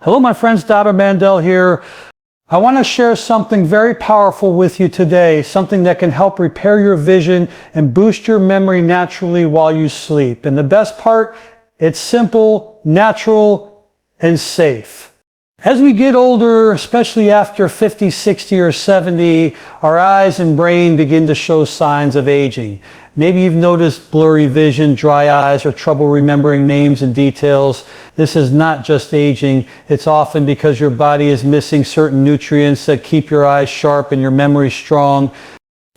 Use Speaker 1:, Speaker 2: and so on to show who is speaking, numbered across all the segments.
Speaker 1: Hello my friends, Dr. Mandell here. I want to share something very powerful with you today, something that can help repair your vision and boost your memory naturally while you sleep. And the best part, it's simple, natural, and safe. As we get older, especially after 50, 60, or 70, our eyes and brain begin to show signs of aging. Maybe you've noticed blurry vision, dry eyes, or trouble remembering names and details. This is not just aging. It's often because your body is missing certain nutrients that keep your eyes sharp and your memory strong.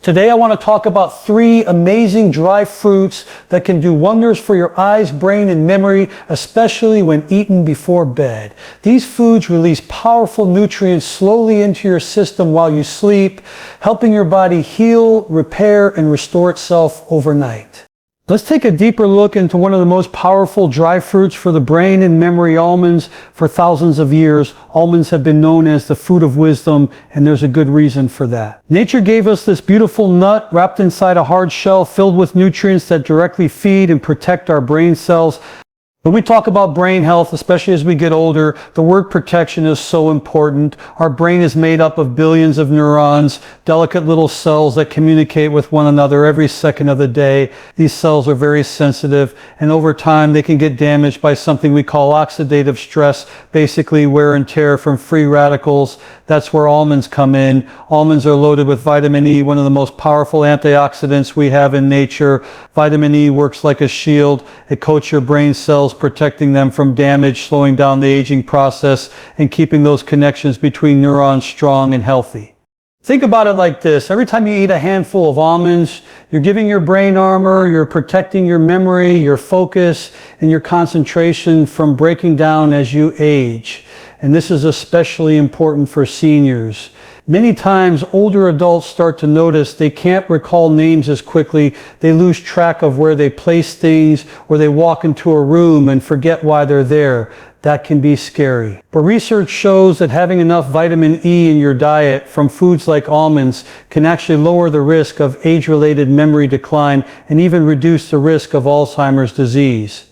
Speaker 1: Today I want to talk about 3 amazing dry fruits that can do wonders for your eyes, brain, and memory, especially when eaten before bed. These foods release powerful nutrients slowly into your system while you sleep, helping your body heal, repair, and restore itself overnight. Let's take a deeper look into one of the most powerful dry fruits for the brain and memory, almonds. For thousands of years, almonds have been known as the fruit of wisdom, and there's a good reason for that. Nature gave us this beautiful nut wrapped inside a hard shell filled with nutrients that directly feed and protect our brain cells. When we talk about brain health, especially as we get older, the word protection is so important. Our brain is made up of billions of neurons, delicate little cells that communicate with one another every second of the day. These cells are very sensitive, and over time they can get damaged by something we call oxidative stress, basically wear and tear from free radicals. That's where almonds come in. Almonds are loaded with vitamin E, one of the most powerful antioxidants we have in nature. Vitamin E works like a shield. It coats your brain cells, protecting them from damage, slowing down the aging process, and keeping those connections between neurons strong and healthy. Think about it like this. Every time you eat a handful of almonds, you're giving your brain armor, you're protecting your memory, your focus, and your concentration from breaking down as you age. And this is especially important for seniors. Many times older adults start to notice they can't recall names as quickly. They lose track of where they place things, or they walk into a room and forget why they're there. That can be scary. But research shows that having enough vitamin E in your diet from foods like almonds can actually lower the risk of age-related memory decline and even reduce the risk of Alzheimer's disease.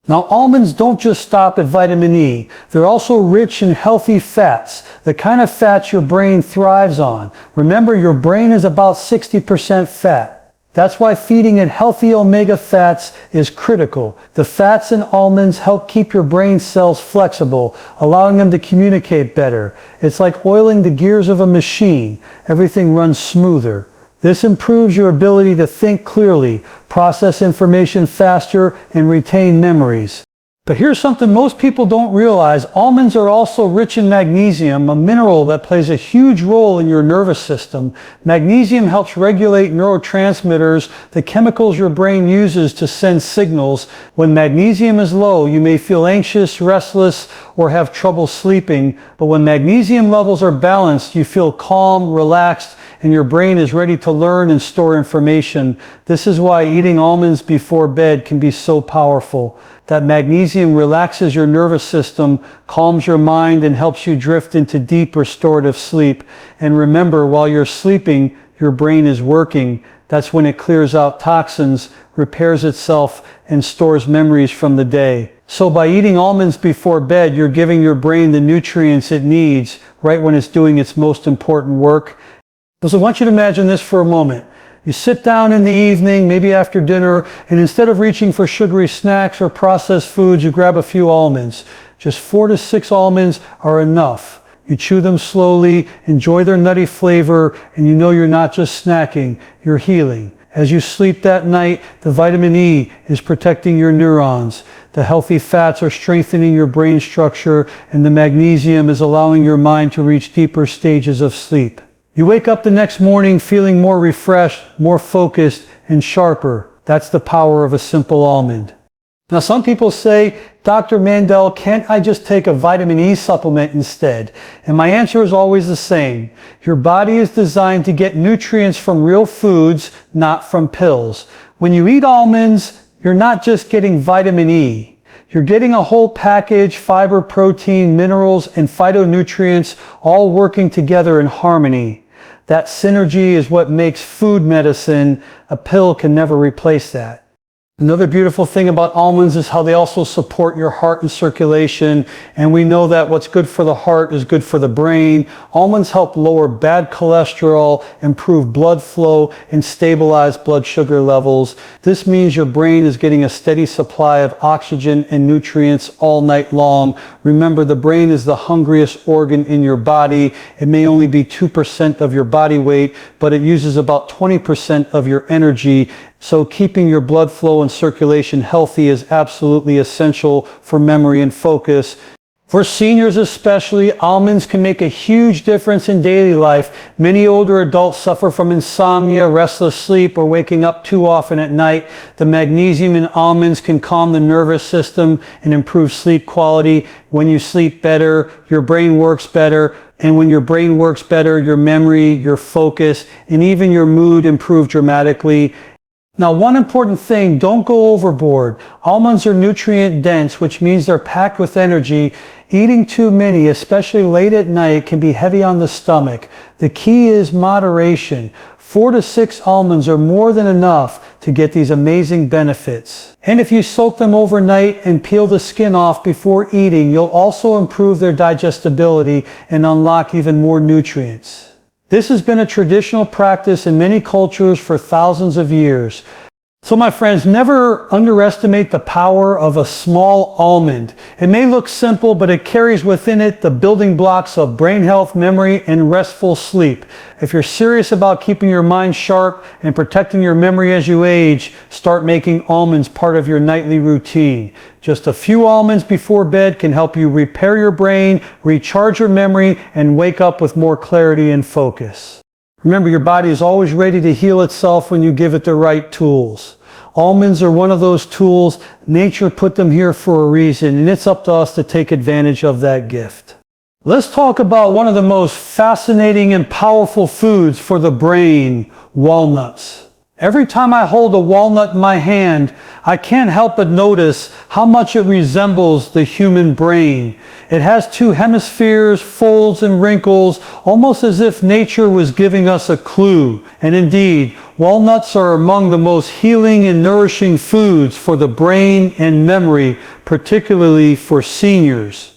Speaker 1: Now, almonds don't just stop at vitamin E. They're also rich in healthy fats, the kind of fats your brain thrives on. Remember, your brain is about 60% fat. That's why feeding it healthy omega fats is critical. The fats in almonds help keep your brain cells flexible, allowing them to communicate better. It's like oiling the gears of a machine. Everything runs smoother. This improves your ability to think clearly, process information faster, and retain memories. But here's something most people don't realize. Almonds are also rich in magnesium, a mineral that plays a huge role in your nervous system. Magnesium helps regulate neurotransmitters, the chemicals your brain uses to send signals. When magnesium is low, you may feel anxious, restless, or have trouble sleeping. But when magnesium levels are balanced, you feel calm, relaxed, and your brain is ready to learn and store information. This is why eating almonds before bed can be so powerful. That magnesium relaxes your nervous system, calms your mind, and helps you drift into deep restorative sleep. And remember, while you're sleeping, your brain is working. That's when it clears out toxins, repairs itself, and stores memories from the day. So by eating almonds before bed, you're giving your brain the nutrients it needs right when it's doing its most important work. So I want you to imagine this for a moment. You sit down in the evening, maybe after dinner, and instead of reaching for sugary snacks or processed foods, you grab a few almonds. Just 4 to 6 almonds are enough. You chew them slowly, enjoy their nutty flavor, and you know you're not just snacking, you're healing. As you sleep that night, the vitamin E is protecting your neurons. The healthy fats are strengthening your brain structure, and the magnesium is allowing your mind to reach deeper stages of sleep. You wake up the next morning feeling more refreshed, more focused, and sharper. That's the power of a simple almond. Now, some people say, Dr. Mandell, can't I just take a vitamin E supplement instead? And my answer is always the same. Your body is designed to get nutrients from real foods, not from pills. When you eat almonds, you're not just getting vitamin E. You're getting a whole package: fiber, protein, minerals, and phytonutrients, all working together in harmony. That synergy is what makes food medicine. A pill can never replace that. Another beautiful thing about almonds is how they also support your heart and circulation. And we know that what's good for the heart is good for the brain. Almonds help lower bad cholesterol, improve blood flow, and stabilize blood sugar levels. This means your brain is getting a steady supply of oxygen and nutrients all night long. Remember, the brain is the hungriest organ in your body. It may only be 2% of your body weight, but it uses about 20% of your energy. So keeping your blood flow and circulation healthy is absolutely essential for memory and focus. For seniors especially, almonds can make a huge difference in daily life. Many older adults suffer from insomnia, restless sleep, or waking up too often at night. The magnesium in almonds can calm the nervous system and improve sleep quality. When you sleep better, your brain works better. And when your brain works better, your memory, your focus, and even your mood improve dramatically. Now, one important thing, don't go overboard. Almonds are nutrient dense, which means they're packed with energy. Eating too many, especially late at night, can be heavy on the stomach. The key is moderation. 4 to 6 almonds are more than enough to get these amazing benefits. And if you soak them overnight and peel the skin off before eating, you'll also improve their digestibility and unlock even more nutrients. This has been a traditional practice in many cultures for thousands of years. So my friends, never underestimate the power of a small almond. It may look simple, but it carries within it the building blocks of brain health, memory, and restful sleep. If you're serious about keeping your mind sharp and protecting your memory as you age, start making almonds part of your nightly routine. Just a few almonds before bed can help you repair your brain, recharge your memory, and wake up with more clarity and focus. Remember, your body is always ready to heal itself when you give it the right tools. Almonds are one of those tools. Nature put them here for a reason, and it's up to us to take advantage of that gift. Let's talk about one of the most fascinating and powerful foods for the brain, walnuts. Every time I hold a walnut in my hand, I can't help but notice how much it resembles the human brain. It has 2 hemispheres, folds, and wrinkles, almost as if nature was giving us a clue. And indeed, walnuts are among the most healing and nourishing foods for the brain and memory, particularly for seniors.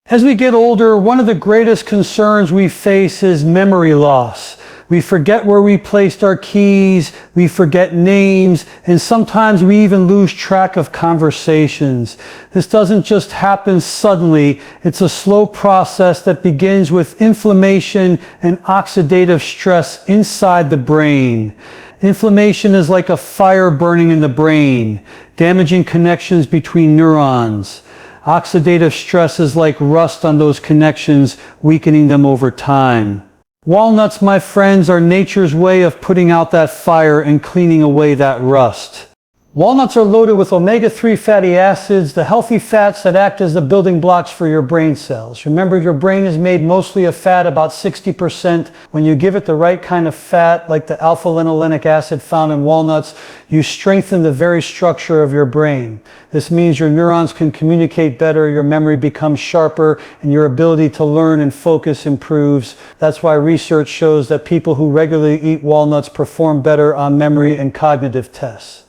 Speaker 1: As we get older, one of the greatest concerns we face is memory loss. We forget where we placed our keys, we forget names, and sometimes we even lose track of conversations. This doesn't just happen suddenly. It's a slow process that begins with inflammation and oxidative stress inside the brain. Inflammation is like a fire burning in the brain, damaging connections between neurons. Oxidative stress is like rust on those connections, weakening them over time. Walnuts, my friends, are nature's way of putting out that fire and cleaning away that rust. Walnuts are loaded with omega-3 fatty acids, the healthy fats that act as the building blocks for your brain cells. Remember, your brain is made mostly of fat, about 60%. When you give it the right kind of fat, like the alpha-linolenic acid found in walnuts, you strengthen the very structure of your brain. This means your neurons can communicate better, your memory becomes sharper, and your ability to learn and focus improves. That's why research shows that people who regularly eat walnuts perform better on memory and cognitive tests.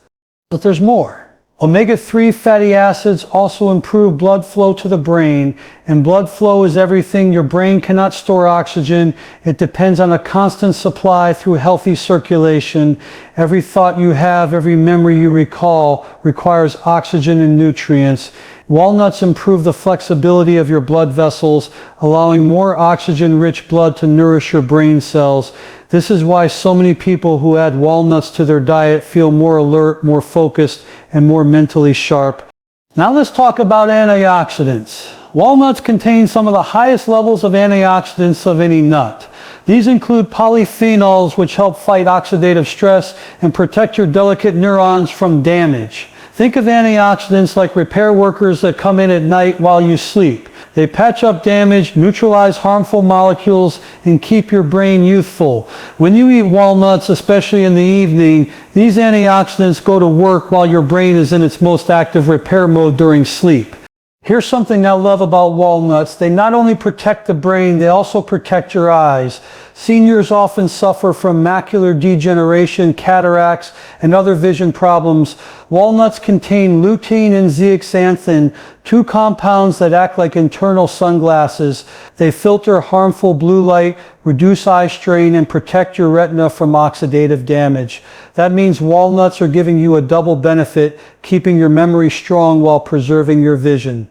Speaker 1: But there's more. Omega-3 fatty acids also improve blood flow to the brain, and blood flow is everything. Your brain cannot store oxygen. It depends on a constant supply through healthy circulation. Every thought you have, every memory you recall requires oxygen and nutrients. Walnuts improve the flexibility of your blood vessels, allowing more oxygen-rich blood to nourish your brain cells. This is why so many people who add walnuts to their diet feel more alert, more focused, and more mentally sharp. Now let's talk about antioxidants. Walnuts contain some of the highest levels of antioxidants of any nut. These include polyphenols, which help fight oxidative stress and protect your delicate neurons from damage. Think of antioxidants like repair workers that come in at night while you sleep. They patch up damage, neutralize harmful molecules, and keep your brain youthful. When you eat walnuts, especially in the evening, these antioxidants go to work while your brain is in its most active repair mode during sleep. Here's something I love about walnuts. They not only protect the brain, they also protect your eyes. Seniors often suffer from macular degeneration, cataracts, and other vision problems. Walnuts contain lutein and zeaxanthin, two compounds that act like internal sunglasses. They filter harmful blue light, reduce eye strain, and protect your retina from oxidative damage. That means walnuts are giving you a double benefit, keeping your memory strong while preserving your vision.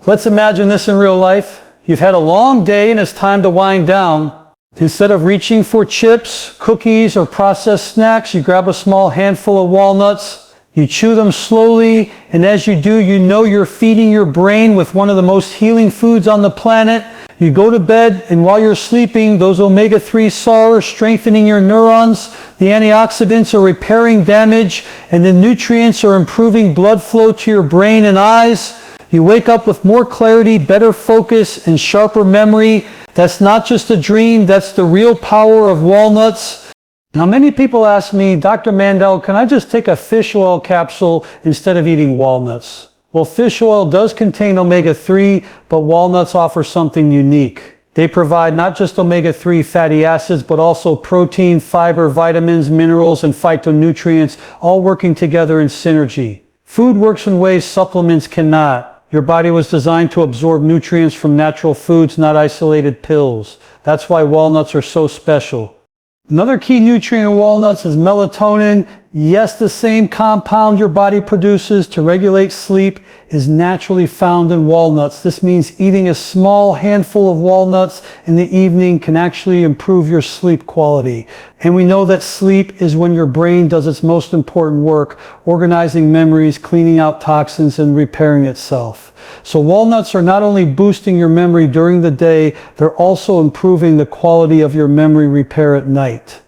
Speaker 1: Let's imagine this in real life. You've had a long day and it's time to wind down. Instead of reaching for chips, cookies, or processed snacks, you grab a small handful of walnuts, you chew them slowly, and as you do, you know you're feeding your brain with one of the most healing foods on the planet. You go to bed, and while you're sleeping, those omega-3s are strengthening your neurons, the antioxidants are repairing damage, and the nutrients are improving blood flow to your brain and eyes. You wake up with more clarity, better focus, and sharper memory. That's not just a dream, that's the real power of walnuts. Now, many people ask me, Dr. Mandel, can I just take a fish oil capsule instead of eating walnuts? Well, fish oil does contain omega-3, but walnuts offer something unique. They provide not just omega-3 fatty acids, but also protein, fiber, vitamins, minerals, and phytonutrients, all working together in synergy. Food works in ways supplements cannot. Your body was designed to absorb nutrients from natural foods, not isolated pills. That's why walnuts are so special. Another key nutrient in walnuts is melatonin. Yes, the same compound your body produces to regulate sleep is naturally found in walnuts. This means eating a small handful of walnuts in the evening can actually improve your sleep quality. And we know that sleep is when your brain does its most important work, organizing memories, cleaning out toxins, and repairing itself. So walnuts are not only boosting your memory during the day, they're also improving the quality of your memory repair at night.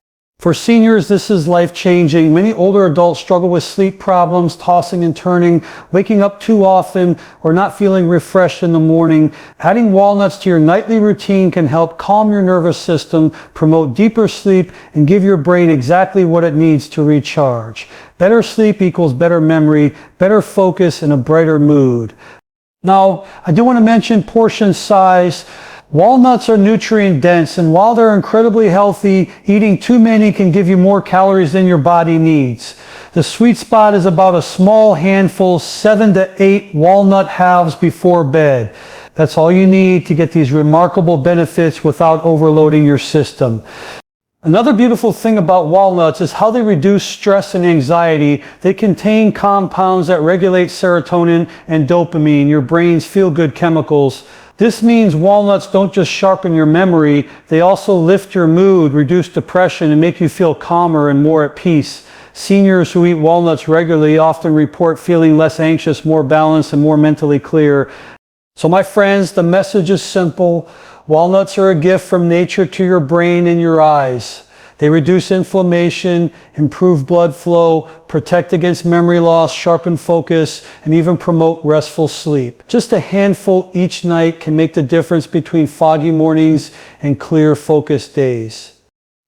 Speaker 1: For seniors, this is life-changing. Many older adults struggle with sleep problems, tossing and turning, waking up too often, or not feeling refreshed in the morning. Adding walnuts to your nightly routine can help calm your nervous system, promote deeper sleep, and give your brain exactly what it needs to recharge. Better sleep equals better memory, better focus, and a brighter mood. Now, I do want to mention portion size. Walnuts are nutrient dense, and while they're incredibly healthy, eating too many can give you more calories than your body needs. The sweet spot is about a small handful, 7 to 8 walnut halves before bed. That's all you need to get these remarkable benefits without overloading your system. Another beautiful thing about walnuts is how they reduce stress and anxiety. They contain compounds that regulate serotonin and dopamine, your brain's feel-good chemicals. This means walnuts don't just sharpen your memory, they also lift your mood, reduce depression, and make you feel calmer and more at peace. Seniors who eat walnuts regularly often report feeling less anxious, more balanced, and more mentally clear. So my friends, the message is simple. Walnuts are a gift from nature to your brain and your eyes. They reduce inflammation, improve blood flow, protect against memory loss, sharpen focus, and even promote restful sleep. Just a handful each night can make the difference between foggy mornings and clear, focused days.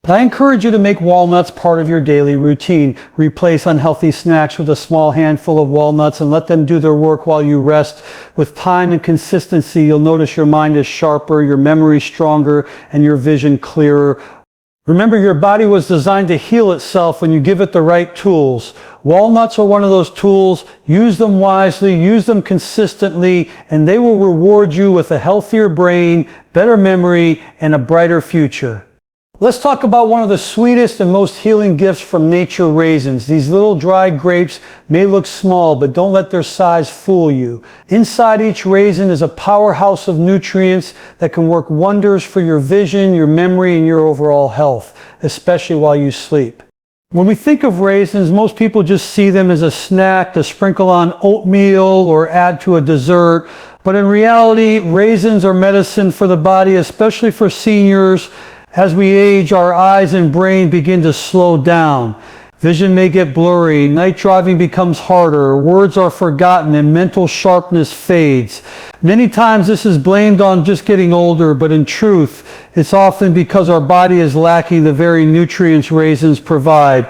Speaker 1: I encourage you to make walnuts part of your daily routine. Replace unhealthy snacks with a small handful of walnuts and let them do their work while you rest. With time and consistency, you'll notice your mind is sharper, your memory stronger, and your vision clearer. Remember, your body was designed to heal itself when you give it the right tools. Walnuts are one of those tools. Use them wisely, use them consistently, and they will reward you with a healthier brain, better memory, and a brighter future. Let's talk about one of the sweetest and most healing gifts from nature, raisins. These little dried grapes may look small, but don't let their size fool you. Inside each raisin is a powerhouse of nutrients that can work wonders for your vision, your memory, and your overall health, especially while you sleep. When we think of raisins, most people just see them as a snack to sprinkle on oatmeal or add to a dessert. But in reality, raisins are medicine for the body, especially for seniors. As we age, our eyes and brain begin to slow down. Vision may get blurry, night driving becomes harder, words are forgotten, and mental sharpness fades. Many times this is blamed on just getting older, but in truth, it's often because our body is lacking the very nutrients raisins provide.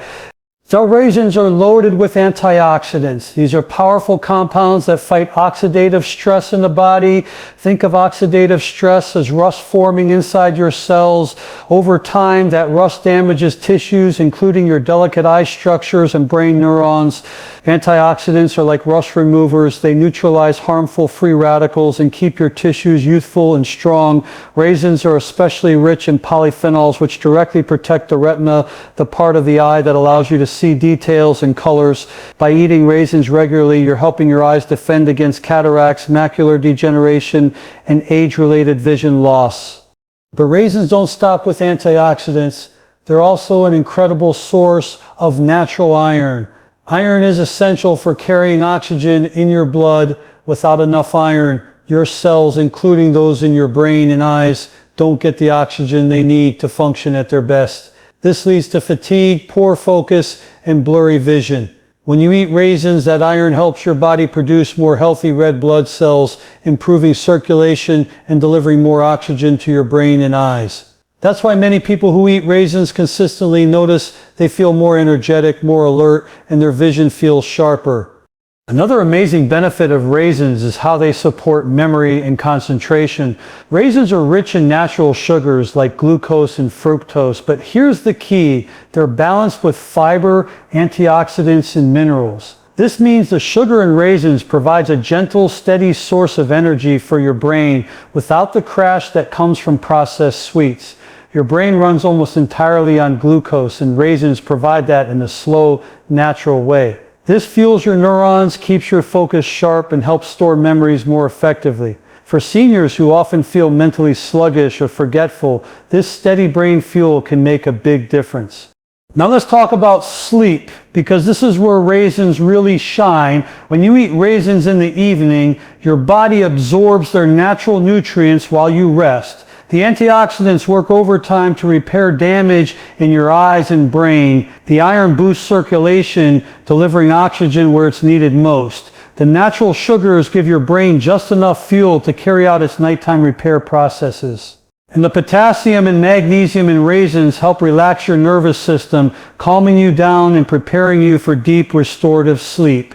Speaker 1: So raisins are loaded with antioxidants. These are powerful compounds that fight oxidative stress in the body. Think of oxidative stress as rust forming inside your cells. Over time, that rust damages tissues, including your delicate eye structures and brain neurons. Antioxidants are like rust removers. They neutralize harmful free radicals and keep your tissues youthful and strong. Raisins are especially rich in polyphenols, which directly protect the retina, the part of the eye that allows you to see details and colors. By eating raisins regularly, you're helping your eyes defend against cataracts, macular degeneration, and age-related vision loss. But raisins don't stop with antioxidants. They're also an incredible source of natural iron. Iron is essential for carrying oxygen in your blood. Without enough iron, your cells, including those in your brain and eyes, don't get the oxygen they need to function at their best. This leads to fatigue, poor focus, and blurry vision. When you eat raisins, that iron helps your body produce more healthy red blood cells, improving circulation and delivering more oxygen to your brain and eyes. That's why many people who eat raisins consistently notice they feel more energetic, more alert, and their vision feels sharper. Another amazing benefit of raisins is how they support memory and concentration. Raisins are rich in natural sugars like glucose and fructose, but here's the key. They're balanced with fiber, antioxidants, and minerals. This means the sugar in raisins provides a gentle, steady source of energy for your brain without the crash that comes from processed sweets. Your brain runs almost entirely on glucose, and raisins provide that in a slow, natural way. This fuels your neurons, keeps your focus sharp, and helps store memories more effectively. For seniors who often feel mentally sluggish or forgetful, this steady brain fuel can make a big difference. Now let's talk about sleep, because this is where raisins really shine. When you eat raisins in the evening, your body absorbs their natural nutrients while you rest. The antioxidants work overtime to repair damage in your eyes and brain. The iron boosts circulation, delivering oxygen where it's needed most. The natural sugars give your brain just enough fuel to carry out its nighttime repair processes. And the potassium and magnesium in raisins help relax your nervous system, calming you down and preparing you for deep restorative sleep.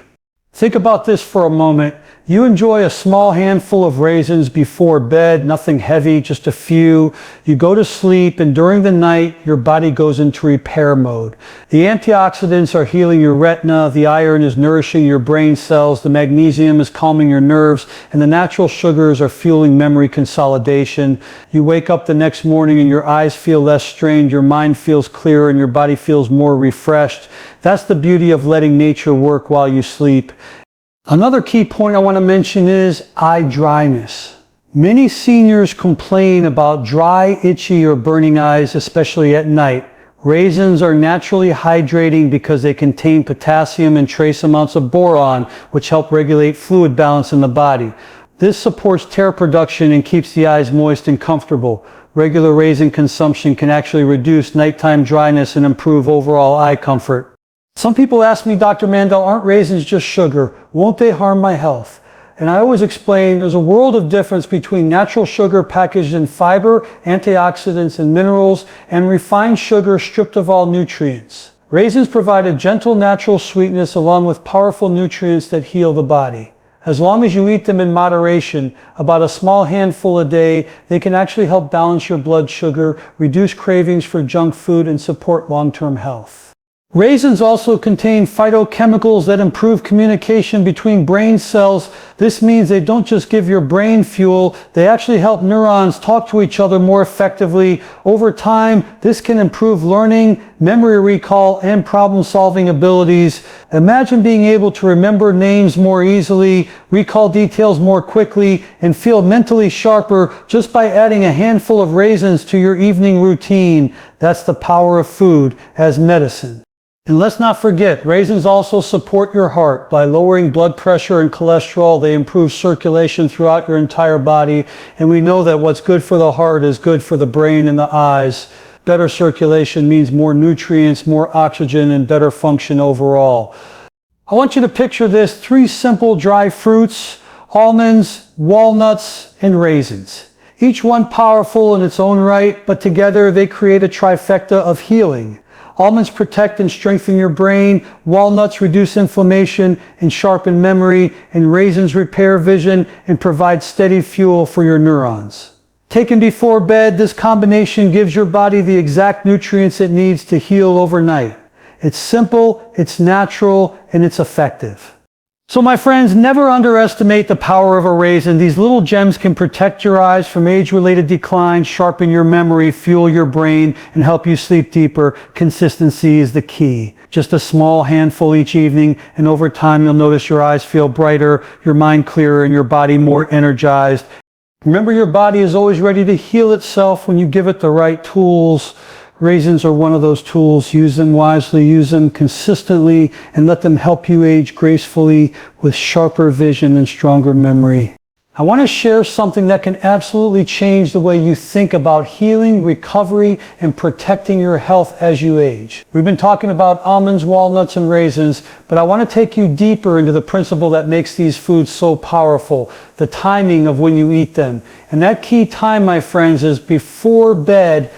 Speaker 1: Think about this for a moment. You enjoy a small handful of raisins before bed, nothing heavy, just a few. You go to sleep, and during the night, your body goes into repair mode. The antioxidants are healing your retina, the iron is nourishing your brain cells, the magnesium is calming your nerves, and the natural sugars are fueling memory consolidation. You wake up the next morning and your eyes feel less strained, your mind feels clearer, and your body feels more refreshed. That's the beauty of letting nature work while you sleep. Another key point I want to mention is eye dryness. Many seniors complain about dry, itchy, or burning eyes, especially at night. Raisins are naturally hydrating because they contain potassium and trace amounts of boron, which help regulate fluid balance in the body. This supports tear production and keeps the eyes moist and comfortable. Regular raisin consumption can actually reduce nighttime dryness and improve overall eye comfort. Some people ask me, Dr. Mandel, aren't raisins just sugar? Won't they harm my health? And I always explain there's a world of difference between natural sugar packaged in fiber, antioxidants, and minerals, and refined sugar stripped of all nutrients. Raisins provide a gentle natural sweetness along with powerful nutrients that heal the body. As long as you eat them in moderation, about a small handful a day, they can actually help balance your blood sugar, reduce cravings for junk food, and support long-term health. Raisins also contain phytochemicals that improve communication between brain cells. This means they don't just give your brain fuel, they actually help neurons talk to each other more effectively. Over time, this can improve learning, memory recall, and problem-solving abilities. Imagine being able to remember names more easily, recall details more quickly, and feel mentally sharper just by adding a handful of raisins to your evening routine. That's the power of food as medicine. And let's not forget, raisins also support your heart. By lowering blood pressure and cholesterol, they improve circulation throughout your entire body. And we know that what's good for the heart is good for the brain and the eyes. Better circulation means more nutrients, more oxygen, and better function overall. I want you to picture this: 3 simple dry fruits: almonds, walnuts, and raisins. Each one powerful in its own right, but together they create a trifecta of healing. Almonds protect and strengthen your brain. Walnuts reduce inflammation and sharpen memory. And raisins repair vision and provide steady fuel for your neurons. Taken before bed, this combination gives your body the exact nutrients it needs to heal overnight. It's simple, it's natural, and it's effective. So my friends, never underestimate the power of a raisin. These little gems can protect your eyes from age-related decline, sharpen your memory, fuel your brain, and help you sleep deeper. Consistency is the key. Just a small handful each evening, and over time you'll notice your eyes feel brighter, your mind clearer, and your body more energized. Remember, your body is always ready to heal itself when you give it the right tools. Raisins are one of those tools. Use them wisely, use them consistently, and let them help you age gracefully with sharper vision and stronger memory. I want to share something that can absolutely change the way you think about healing, recovery, and protecting your health as you age. We've been talking about almonds, walnuts, and raisins, but I want to take you deeper into the principle that makes these foods so powerful, the timing of when you eat them. And that key time, my friends, is before bed.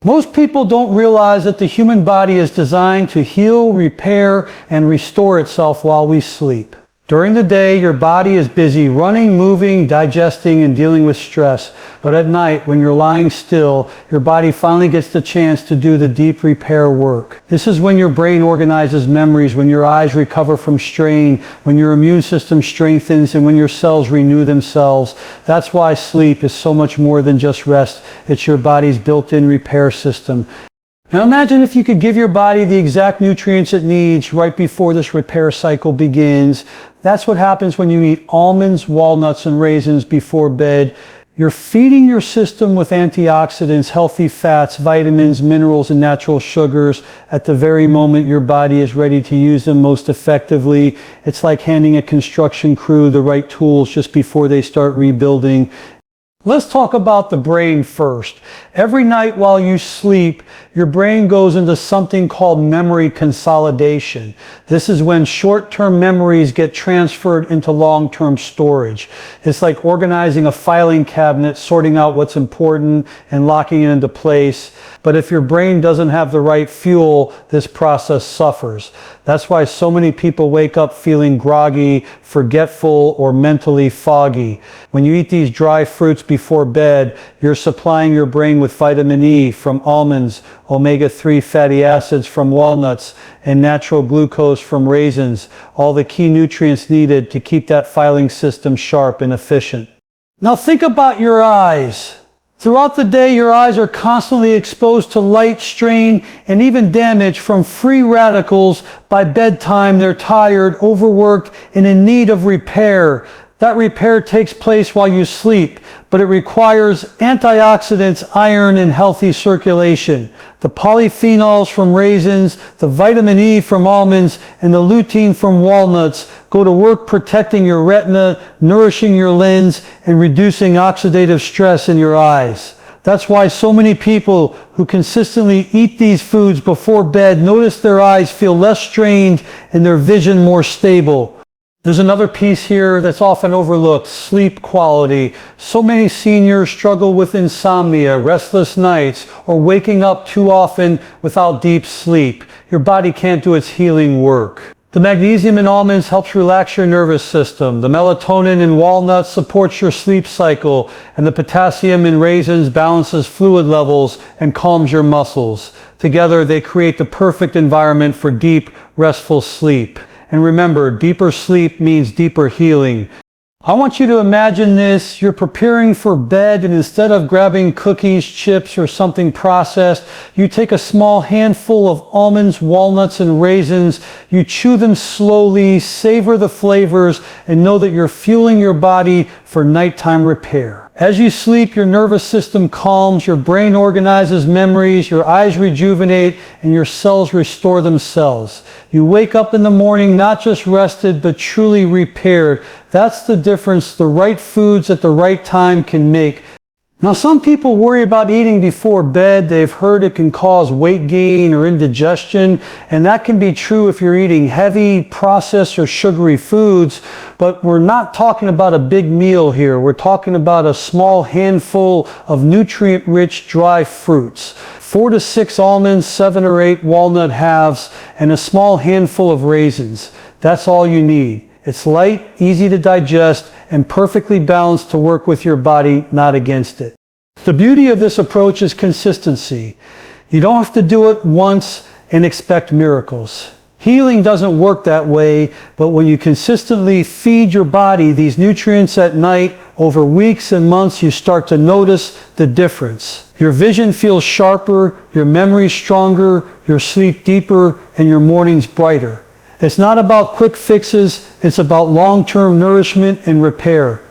Speaker 1: Most people don't realize that the human body is designed to heal, repair, and restore itself while we sleep. During the day, your body is busy running, moving, digesting, and dealing with stress. But at night, when you're lying still, your body finally gets the chance to do the deep repair work. This is when your brain organizes memories, when your eyes recover from strain, when your immune system strengthens, and when your cells renew themselves. That's why sleep is so much more than just rest. It's your body's built-in repair system. Now imagine if you could give your body the exact nutrients it needs right before this repair cycle begins. That's what happens when you eat almonds, walnuts, and raisins before bed. You're feeding your system with antioxidants, healthy fats, vitamins, minerals, and natural sugars at the very moment your body is ready to use them most effectively. It's like handing a construction crew the right tools just before they start rebuilding. Let's talk about the brain first. Every night while you sleep, your brain goes into something called memory consolidation. This is when short-term memories get transferred into long-term storage. It's like organizing a filing cabinet, sorting out what's important and locking it into place. But if your brain doesn't have the right fuel, this process suffers. That's why so many people wake up feeling groggy, forgetful, or mentally foggy. When you eat these dry fruits before bed, you're supplying your brain with vitamin E from almonds, omega-3 fatty acids from walnuts, and natural glucose from raisins, all the key nutrients needed to keep that filing system sharp and efficient. Now think about your eyes. Throughout the day, your eyes are constantly exposed to light, strain, and even damage from free radicals. By bedtime, they're tired, overworked, and in need of repair. That repair takes place while you sleep, but it requires antioxidants, iron, and healthy circulation. The polyphenols from raisins, the vitamin E from almonds, and the lutein from walnuts go to work protecting your retina, nourishing your lens, and reducing oxidative stress in your eyes. That's why so many people who consistently eat these foods before bed notice their eyes feel less strained and their vision more stable. There's another piece here that's often overlooked: sleep quality. So many seniors struggle with insomnia, restless nights, or waking up too often without deep sleep. Your body can't do its healing work. The magnesium in almonds helps relax your nervous system. The melatonin in walnuts supports your sleep cycle, and the potassium in raisins balances fluid levels and calms your muscles. Together, they create the perfect environment for deep, restful sleep. And remember, deeper sleep means deeper healing. I want you to imagine this. You're preparing for bed, and instead of grabbing cookies, chips, or something processed, you take a small handful of almonds, walnuts, and raisins. You chew them slowly, savor the flavors, and know that you're fueling your body for nighttime repair. As you sleep, your nervous system calms, your brain organizes memories, your eyes rejuvenate, and your cells restore themselves. You wake up in the morning not just rested, but truly repaired. That's the difference the right foods at the right time can make. Now, some people worry about eating before bed. They've heard it can cause weight gain or indigestion, and that can be true if you're eating heavy, processed, or sugary foods, but we're not talking about a big meal here. We're talking about a small handful of nutrient-rich dry fruits. 4 to 6 almonds, 7 or 8 walnut halves, and a small handful of raisins. That's all you need. It's light, easy to digest, and perfectly balanced to work with your body, not against it. The beauty of this approach is consistency. You don't have to do it once and expect miracles. Healing doesn't work that way, but when you consistently feed your body these nutrients at night, over weeks and months, you start to notice the difference. Your vision feels sharper, your memory stronger, your sleep deeper, and your mornings brighter. It's not about quick fixes, it's about long-term nourishment and repair.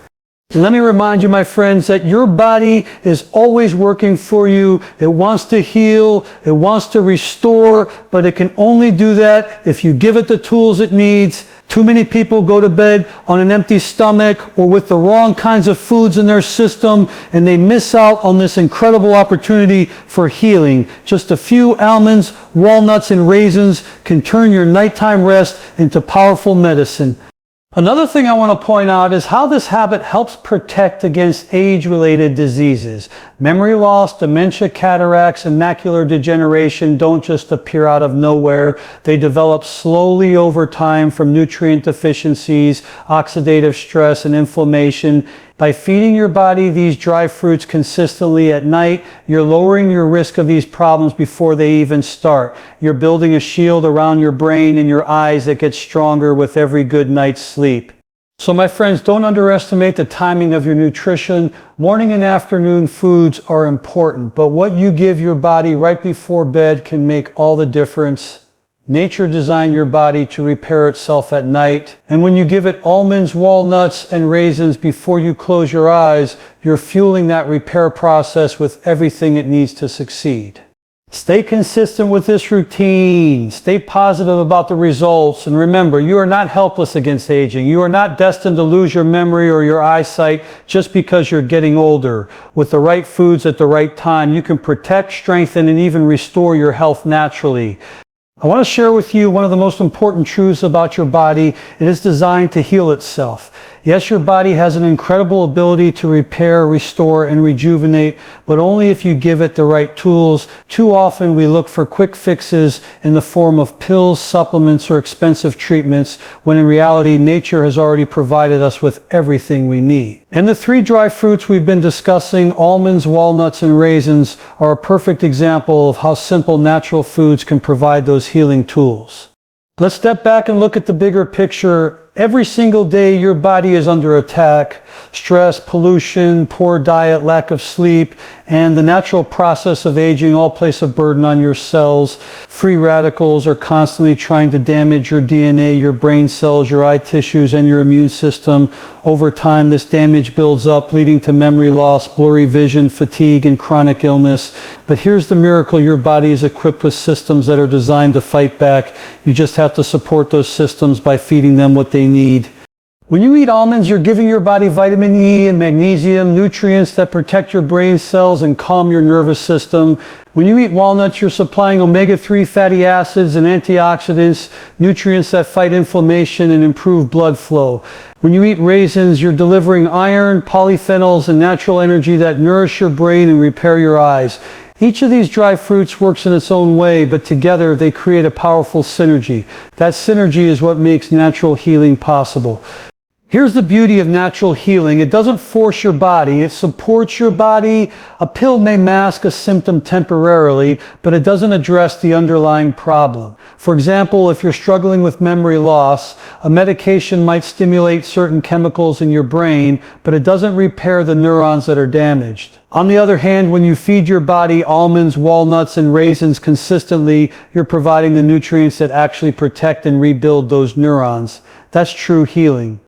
Speaker 1: Let me remind you, my friends, that your body is always working for you. It wants to heal, it wants to restore, but it can only do that if you give it the tools it needs. Too many people go to bed on an empty stomach or with the wrong kinds of foods in their system, and they miss out on this incredible opportunity for healing. Just a few almonds, walnuts, and raisins can turn your nighttime rest into powerful medicine. Another thing I want to point out is how this habit helps protect against age-related diseases. Memory loss, dementia, cataracts, and macular degeneration don't just appear out of nowhere. They develop slowly over time from nutrient deficiencies, oxidative stress, and inflammation. By feeding your body these dry fruits consistently at night, you're lowering your risk of these problems before they even start. You're building a shield around your brain and your eyes that gets stronger with every good night's sleep. So my friends, don't underestimate the timing of your nutrition. Morning and afternoon foods are important, but what you give your body right before bed can make all the difference. Nature designed your body to repair itself at night, and when you give it almonds, walnuts, and raisins before you close your eyes, you're fueling that repair process with everything it needs to succeed. Stay consistent with this routine. Stay positive about the results, and remember, you are not helpless against aging. You are not destined to lose your memory or your eyesight just because you're getting older. With the right foods at the right time, you can protect, strengthen, and even restore your health naturally. I want to share with you one of the most important truths about your body. It is designed to heal itself. Yes, your body has an incredible ability to repair, restore, and rejuvenate, but only if you give it the right tools. Too often we look for quick fixes in the form of pills, supplements, or expensive treatments, when in reality, nature has already provided us with everything we need. And the 3 dry fruits we've been discussing, almonds, walnuts, and raisins, are a perfect example of how simple natural foods can provide those healing tools. Let's step back and look at the bigger picture. Every single day your body is under attack. Stress, pollution, poor diet, lack of sleep, and the natural process of aging all place a burden on your cells. Free radicals are constantly trying to damage your DNA, your brain cells, your eye tissues, and your immune system. Over time, this damage builds up, leading to memory loss, blurry vision, fatigue, and chronic illness. But here's the miracle. Your body is equipped with systems that are designed to fight back. You just have to support those systems by feeding them what they need. When you eat almonds, you're giving your body vitamin E and magnesium, nutrients that protect your brain cells and calm your nervous system. When you eat walnuts, you're supplying omega-3 fatty acids and antioxidants, nutrients that fight inflammation and improve blood flow. When you eat raisins, you're delivering iron, polyphenols, and natural energy that nourish your brain and repair your eyes. Each of these dry fruits works in its own way, but together they create a powerful synergy. That synergy is what makes natural healing possible. Here's the beauty of natural healing. It doesn't force your body, it supports your body. A pill may mask a symptom temporarily, but it doesn't address the underlying problem. For example, if you're struggling with memory loss, a medication might stimulate certain chemicals in your brain, but it doesn't repair the neurons that are damaged. On the other hand, when you feed your body almonds, walnuts, and raisins consistently, you're providing the nutrients that actually protect and rebuild those neurons. That's true healing.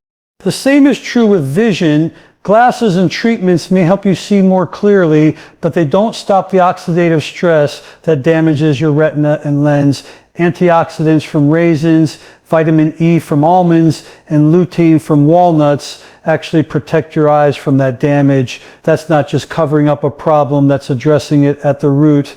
Speaker 1: The same is true with vision. Glasses and treatments may help you see more clearly, but they don't stop the oxidative stress that damages your retina and lens. antioxidants from raisins, vitamin E from almonds, and lutein from walnuts actually protect your eyes from that damage. That's not just covering up a problem, that's addressing it at the root.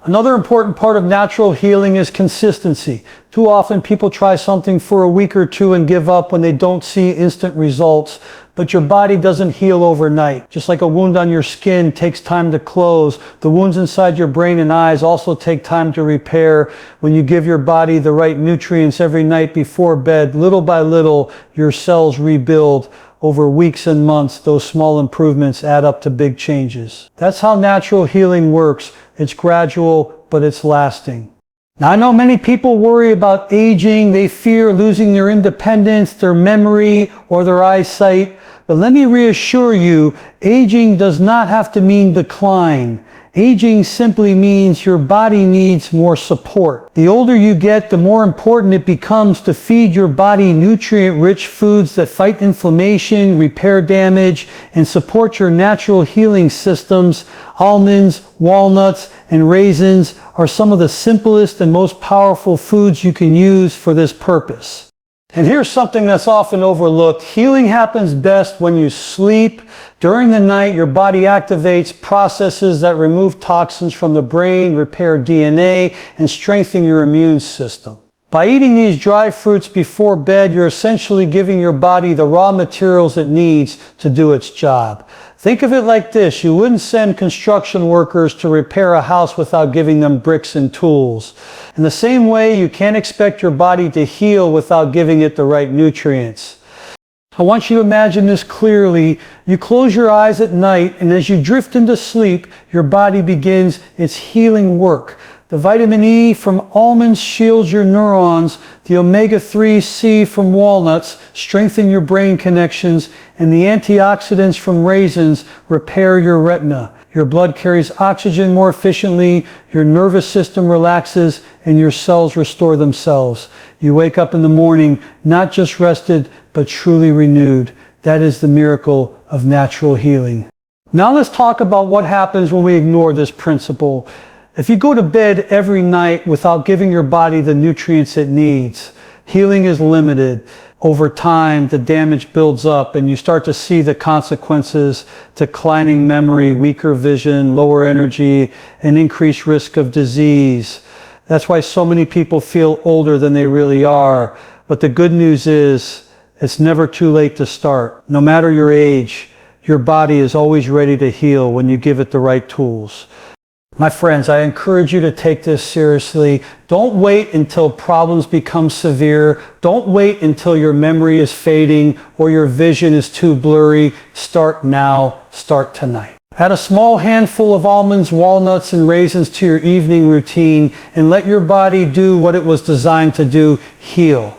Speaker 1: Another important part of natural healing is consistency. Too often people try something for a week or two and give up when they don't see instant results. But your body doesn't heal overnight. Just like a wound on your skin takes time to close, the wounds inside your brain and eyes also take time to repair. When you give your body the right nutrients every night before bed, little by little, your cells rebuild. Over weeks and months, those small improvements add up to big changes. That's how natural healing works. It's gradual, but it's lasting. Now, I know many people worry about aging. They fear losing their independence, their memory, or their eyesight. But let me reassure you, aging does not have to mean decline. Aging simply means your body needs more support. The older you get, the more important it becomes to feed your body nutrient-rich foods that fight inflammation, repair damage, and support your natural healing systems. Almonds, walnuts, and raisins are some of the simplest and most powerful foods you can use for this purpose. And here's something that's often overlooked. Healing happens best when you sleep. During the night, your body activates processes that remove toxins from the brain, repair DNA, and strengthen your immune system. By eating these dry fruits before bed, you're essentially giving your body the raw materials it needs to do its job. Think of it like this. You wouldn't send construction workers to repair a house without giving them bricks and tools. In the same way, you can't expect your body to heal without giving it the right nutrients. I want you to imagine this clearly. You close your eyes at night, and as you drift into sleep, your body begins its healing work. The vitamin E from almonds shields your neurons. The omega-3C from walnuts strengthen your brain connections. And the antioxidants from raisins repair your retina. Your blood carries oxygen more efficiently, your nervous system relaxes, and your cells restore themselves. You wake up in the morning not just rested, but truly renewed. That is the miracle of natural healing. Now let's talk about what happens when we ignore this principle. If you go to bed every night without giving your body the nutrients it needs, healing is limited. Over time, the damage builds up and you start to see the consequences: declining memory, weaker vision, lower energy, and increased risk of disease. That's why so many people feel older than they really are. But the good news is, it's never too late to start. No matter your age, your body is always ready to heal when you give it the right tools. My friends, I encourage you to take this seriously. Don't wait until problems become severe. Don't wait until your memory is fading or your vision is too blurry. Start now. Start tonight. Add a small handful of almonds, walnuts, and raisins to your evening routine and let your body do what it was designed to do: heal.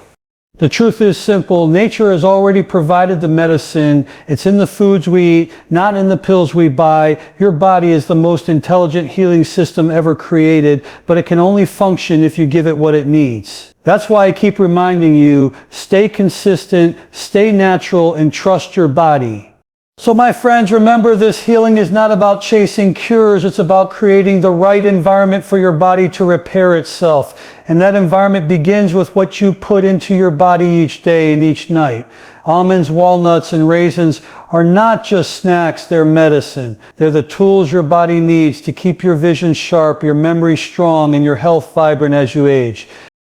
Speaker 1: The truth is simple. Nature has already provided the medicine. It's in the foods we eat, not in the pills we buy. Your body is the most intelligent healing system ever created, but it can only function if you give it what it needs. That's why I keep reminding you, stay consistent, stay natural, and trust your body. So my friends, remember, this healing is not about chasing cures. It's about creating the right environment for your body to repair itself. And that environment begins with what you put into your body each day and each night. Almonds, walnuts, and raisins are not just snacks, they're medicine. They're the tools your body needs to keep your vision sharp, your memory strong, and your health vibrant as you age.